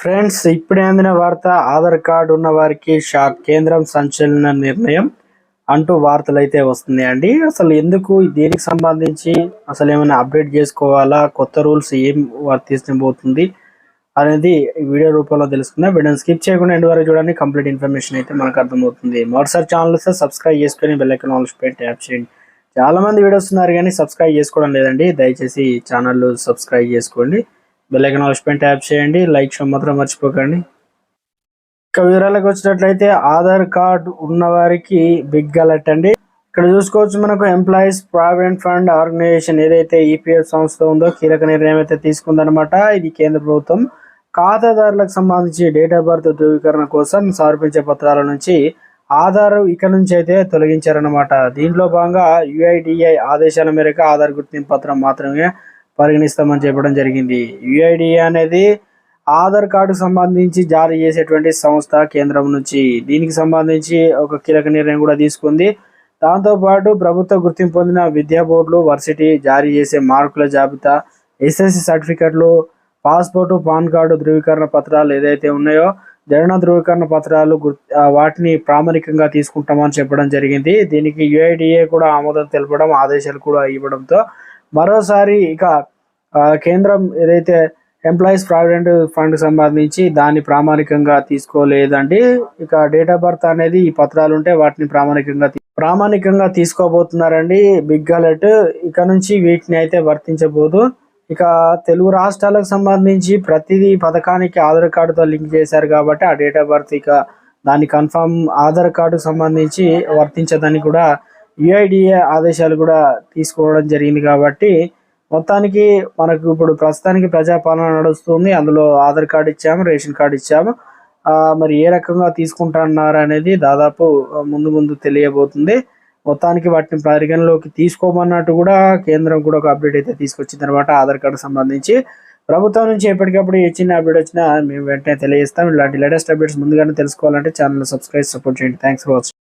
Friends, ఇప్పుడే అందిన వార్త. ఆధార్ కార్డు ఉన్న వారికి షాక్, కేంద్రం సంచలన నిర్ణయం అంటూ వార్తలు అయితే వస్తున్నాయండి. అసలు ఎందుకు, దేనికి సంబంధించి, అసలు ఏమైనా అప్డేట్ చేసుకోవాలా, కొత్త రూల్స్ ఏం వర్తించబోతుంది అనేది ఈ వీడియో రూపంలో తెలుసుకుందాం. వీడియోని స్కిప్ చేయకుండా ఎండ్ వరకు చూడండి. కంప్లీట్ ఇన్ఫర్మేషన్ అయితే మనకు అర్థమవుతుంది. మరోసారి ఛానల్ వస్తే సబ్స్క్రైబ్ చేసుకొని బెల్ ఐకాన్ ఆల్ పై ట్యాప్ చేయండి. చాలా మంది వీడియోస్ ఉన్నారు కానీ సబ్స్క్రైబ్ చేసుకోవడం లేదండి. దయచేసి ఛానల్ సబ్స్క్రైబ్ చేసుకోండి, బెల్ ఐకాన్ ఆల్ పై ట్యాప్ చేయండి, లైక్ చేయడం మాత్రం మర్చిపోకండి. ఇక వివరాలకు వచ్చినట్లయితే ఆధార్ కార్డు ఉన్న వారికి బిగ్ అలర్ట్ అండి. ఇక్కడ చూసుకోవచ్చు, మనకు ఎంప్లాయీస్ ప్రావిడెంట్ ఫండ్ ఆర్గనైజేషన్ ఏదైతే ఈపీఎఫ్ సంస్థ ఉందో కీలక నిర్ణయం అయితే తీసుకుందనమాట. ఇది కేంద్ర ప్రభుత్వం ఖాతాదారులకు సంబంధించి డేట్ ఆఫ్ బర్త్ ధృవీకరణ కోసం సమర్పించే పత్రాల నుంచి ఆధార్ ఇక నుంచి అయితే తొలగించారనమాట. దీంట్లో భాగంగా యుఐడిఐ ఆదేశాల మేరకు ఆధార్ గుర్తింపు పత్రం మాత్రమే పరిగణిస్తామని చెప్పడం జరిగింది. యుఐడిఏ అనేది ఆధార్ కార్డుకు సంబంధించి జారీ చేసేటువంటి సంస్థ కేంద్రం నుంచి. దీనికి సంబంధించి ఒక కీలక నిర్ణయం కూడా తీసుకుంది. దాంతోపాటు ప్రభుత్వ గుర్తింపు పొందిన విద్యా బోర్డులు, వర్సిటీ జారీ చేసే మార్కుల జాబితా, ఎస్ఎస్సి సర్టిఫికెట్లు, పాస్పోర్టు, పాన్ కార్డు ధృవీకరణ పత్రాలు ఏదైతే ఉన్నాయో జనన ధృవీకరణ పత్రాలు వాటిని ప్రామాణికంగా తీసుకుంటామని చెప్పడం జరిగింది. దీనికి యుఐడిఏ కూడా ఆమోదం తెలపడం, ఆదేశాలు కూడా ఇవ్వడంతో మరోసారి ఇక కేంద్రం ఏదైతే ఎంప్లాయీస్ ప్రావిడెంట్ ఫండ్ సంబంధించి దాన్ని ప్రామాణికంగా తీసుకోలేదండి. ఇక డేట్ ఆఫ్ బర్త్ అనేది ఈ పత్రాలు ఉంటే వాటిని ప్రామాణికంగా తీసుకోబోతున్నారండి. Big alert. ఇక నుంచి వీటిని అయితే వర్తించబోదు. ఇక తెలుగు రాష్ట్రాలకు సంబంధించి ప్రతిదీ పథకానికి ఆధార్ కార్డుతో లింక్ చేశారు కాబట్టి ఆ డేట్ ఆఫ్ బర్త్ ఇక దాన్ని కన్ఫర్మ్ ఆధార్ కార్డుకు సంబంధించి వర్తించదని కూడా యుఐడిఏ ఆదేశాలు కూడా తీసుకోవడం జరిగింది. కాబట్టి మొత్తానికి మనకు ఇప్పుడు ప్రస్తుతానికి ప్రజాపాలన నడుస్తుంది. అందులో ఆధార్ కార్డు ఇచ్చాము, రేషన్ కార్డు ఇచ్చాము. మరి ఏ రకంగా తీసుకుంటున్నారు అనేది దాదాపు ముందు తెలియబోతుంది. మొత్తానికి వాటిని పరిగణలోకి తీసుకోమన్నట్టు కూడా కేంద్రం కూడా ఒక అప్డేట్ అయితే తీసుకొచ్చింది అనమాట. ఆధార్ కార్డు సంబంధించి ప్రభుత్వం నుంచి ఎప్పటికప్పుడు ఏ చిన్న అప్డేట్ వచ్చినా మేము వెంటనే తెలియజేస్తాం. ఇలాంటి లేటెస్ట్ అప్డేట్స్ ముందుగానే తెలుసుకోవాలంటే ఛానల్ సబ్స్క్రైబ్, సపోర్ట్ చేయండి. Thanks for watching.